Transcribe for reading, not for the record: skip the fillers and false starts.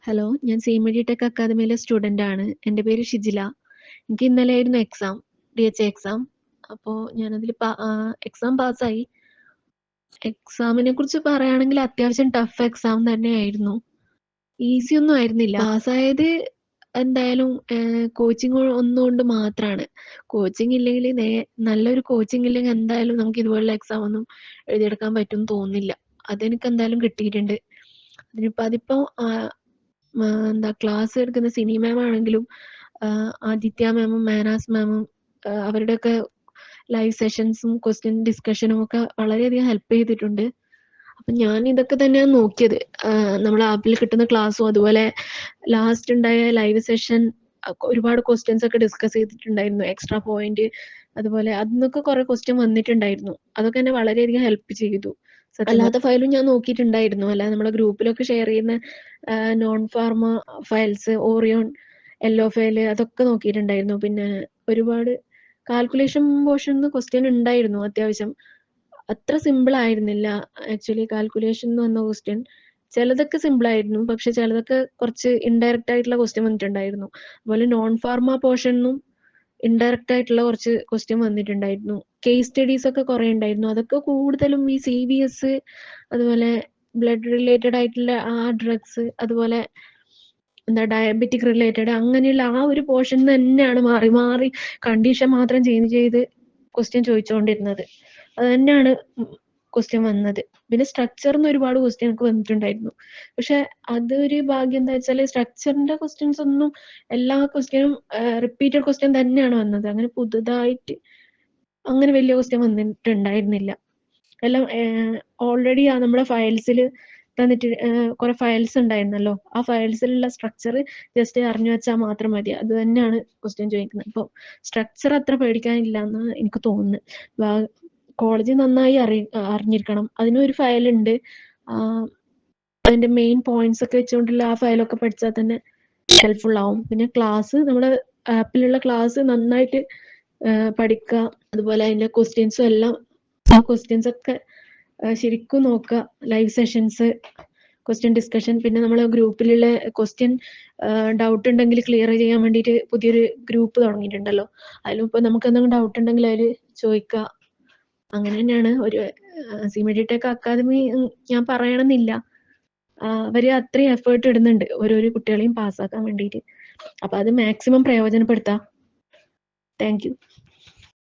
Hello, ഞാൻ സീമടി tech അക്കാദമിയിലെ student ആണ്. എൻ്റെ പേര് ഷിജില. എനിക്ക് ഇന്നലെയായിരുന്നു എക്സാം, DHA എക്സാം. അപ്പോൾ ഞാനതിൽ എക്സാം പാസ്സായി. എക്സാമിനെ കുറിച്ച് പറയുകയാണെങ്കിൽ അത്യാവശ്യം ടഫ് എക്സാം തന്നെയായിരുന്നു. ഈസി ഒന്നും ആയിരുന്നില്ല. പാസ്സായത് എന്തായാലും കോച്ചിങ് ഒന്നുകൊണ്ട് മാത്രമാണ്. കോച്ചിങ് ഇല്ലെങ്കിൽ നല്ലൊരു കോച്ചിങ് ഇല്ലെങ്കിൽ എന്തായാലും നമുക്ക് ഇതുപോലുള്ള എക്സാം ഒന്നും എഴുതിയെടുക്കാൻ പറ്റും തോന്നുന്നില്ല. അതെനിക്ക് എന്തായാലും കിട്ടിയിട്ടുണ്ട്. അതിപ്പോൾ ക്ലാസ് എടുക്കുന്ന സിനി മാം ആണെങ്കിലും ആദിത്യ മാമും മാനാസ് മാമും അവരുടെയൊക്കെ ലൈവ് സെഷൻസും ക്വസ്റ്റ്യൻ ഡിസ്കഷനും ഒക്കെ വളരെയധികം ഹെൽപ്പ് ചെയ്തിട്ടുണ്ട്. അപ്പം ഞാൻ ഇതൊക്കെ തന്നെയാണ് നോക്കിയത്. നമ്മളെ ആപ്പിൽ കിട്ടുന്ന ക്ലാസ്സും അതുപോലെ ലാസ്റ്റ് ഉണ്ടായ ലൈവ് സെഷൻ ഒരുപാട് ക്വസ്റ്റ്യൻസ് ഒക്കെ ഡിസ്കസ് ചെയ്തിട്ടുണ്ടായിരുന്നു. എക്സ്ട്രാ പോയിന്റ് അതുപോലെ അതിന്നൊക്കെ കുറെ ക്വസ്റ്റ്യൻ വന്നിട്ടുണ്ടായിരുന്നു. അതൊക്കെ എന്നെ വളരെയധികം ഹെൽപ്പ് ചെയ്തു. അല്ലാത്ത ഫയലും ഞാൻ നോക്കിയിട്ടുണ്ടായിരുന്നു. അല്ലാതെ നമ്മുടെ ഗ്രൂപ്പിലൊക്കെ ഷെയർ ചെയ്യുന്ന non pharma files, Orion, yellow file അതൊക്കെ നോക്കിയിട്ടുണ്ടായിരുന്നു. പിന്നെ ഒരുപാട് കാൽക്കുലേഷൻ പോർഷനിൽ ക്വസ്റ്റ്യൻ ഉണ്ടായിരുന്നു. അത്യാവശ്യം അത്ര സിമ്പിൾ ആയിരുന്നില്ല ആക്ച്വലി കാൽക്കുലേഷൻ എന്ന് വന്ന ക്വസ്റ്റ്യൻ. ചിലതൊക്കെ സിമ്പിൾ ആയിരുന്നു, പക്ഷെ ചിലതൊക്കെ കുറച്ച് ഇൻഡയറക്റ്റ് ആയിട്ടുള്ള ക്വസ്റ്റ്യൻ വന്നിട്ടുണ്ടായിരുന്നു. അതുപോലെ നോൺ ഫാർമ പോർഷനും ഇൻഡയറക്റ്റ് ആയിട്ടുള്ള കുറച്ച് ക്വസ്റ്റ്യൻ വന്നിട്ടുണ്ടായിരുന്നു. കേസ് സ്റ്റഡീസ് ഒക്കെ കുറെ ഉണ്ടായിരുന്നു. അതൊക്കെ കൂടുതലും ഈ CVS അതുപോലെ ബ്ലഡ് റിലേറ്റഡ് ആയിട്ടുള്ള ആ ഡ്രഗ്സ്, അതുപോലെ ഡയബറ്റിക് റിലേറ്റഡ് അങ്ങനെയുള്ള ആ ഒരു പോർഷൻ തന്നെയാണ് മാറി മാറി കണ്ടീഷൻ മാത്രം ചെയ്ത് ക്വസ്റ്റ്യൻ ചോദിച്ചുകൊണ്ടിരുന്നത്. അത് തന്നെയാണ് ക്വസ്റ്റ്യൻ വന്നത്. പിന്നെ സ്ട്രക്ചറിന്ന് ഒരുപാട് ക്വസ്റ്റ്യൻ ഒക്കെ വന്നിട്ടുണ്ടായിരുന്നു. പക്ഷെ അതൊരു ഭാഗ്യം എന്താ വെച്ചാൽ സ്ട്രക്ചറിന്റെ ക്വസ്റ്റ്യൻസ് ഒന്നും എല്ലാ ക്വസ്റ്റ്യനും റിപ്പീറ്റഡ് ക്വസ്റ്റ്യൻ തന്നെയാണ് വന്നത്. അങ്ങനെ പുതുതായിട്ട് അങ്ങനെ വലിയ ക്വസ്റ്റ്യൻ വന്നിട്ടുണ്ടായിരുന്നില്ല. എല്ലാം ഓൾറെഡി നമ്മുടെ ഫയൽസിൽ തന്നിട്ട് കുറെ ഫയൽസ് ഉണ്ടായിരുന്നല്ലോ. ആ ഫയൽസിലുള്ള സ്ട്രക്ചർ ജസ്റ്റ് അറിഞ്ഞു വെച്ചാൽ മാത്രം മതി. അത് തന്നെയാണ് ക്വസ്റ്റ്യൻ ചോദിക്കുന്നത്. അപ്പോൾ സ്ട്രക്ചർ അത്ര പേടിക്കാനില്ല എന്ന് എനിക്ക് തോന്നുന്നു. കോളേജ് നന്നായി അറിഞ്ഞിരിക്കണം. അതിനൊരു ഫയലുണ്ട്. അതിന്റെ മെയിൻ പോയിന്റ്സ് ഒക്കെ വെച്ചുകൊണ്ടുള്ള ആ ഫയലൊക്കെ പഠിച്ചാൽ തന്നെ ഹെൽപ്ഫുൾ ആവും. പിന്നെ ക്ലാസ്, നമ്മുടെ ആപ്പിലുള്ള ക്ലാസ് നന്നായിട്ട് പഠിക്കുക. അതുപോലെ അതിന്റെ ക്വസ്റ്റ്യൻസും എല്ലാം ആ ക്വസ്റ്റ്യൻസ് ഒക്കെ ശരിക്കും നോക്കുക. ലൈവ് സെഷൻസ്, ക്വസ്റ്റ്യൻ ഡിസ്കഷൻ, പിന്നെ നമ്മളെ ഗ്രൂപ്പിലുള്ള ക്വസ്റ്റ്യൻ ഡൗട്ട് ഉണ്ടെങ്കിൽ ക്ലിയർ ചെയ്യാൻ വേണ്ടിയിട്ട് പുതിയൊരു ഗ്രൂപ്പ് തുടങ്ങിയിട്ടുണ്ടല്ലോ. അതിലും ഇപ്പോൾ നമുക്ക് എന്തെങ്കിലും ഡൗട്ട് ഉണ്ടെങ്കിൽ അതിൽ ചോദിക്കുക. അങ്ങനെ തന്നെയാണ് ഒരു സീമടി ടെക് അക്കാദമി ഞാൻ പറയണമെന്നില്ല. അവര് അത്രയും എഫേർട്ട് ഇടുന്നുണ്ട് ഓരോരോ കുട്ടികളെയും പാസ്സാക്കാൻ വേണ്ടിയിട്ട്. അപ്പൊ അത് മാക്സിമം പ്രയോജനപ്പെടുത്താം. Thank you.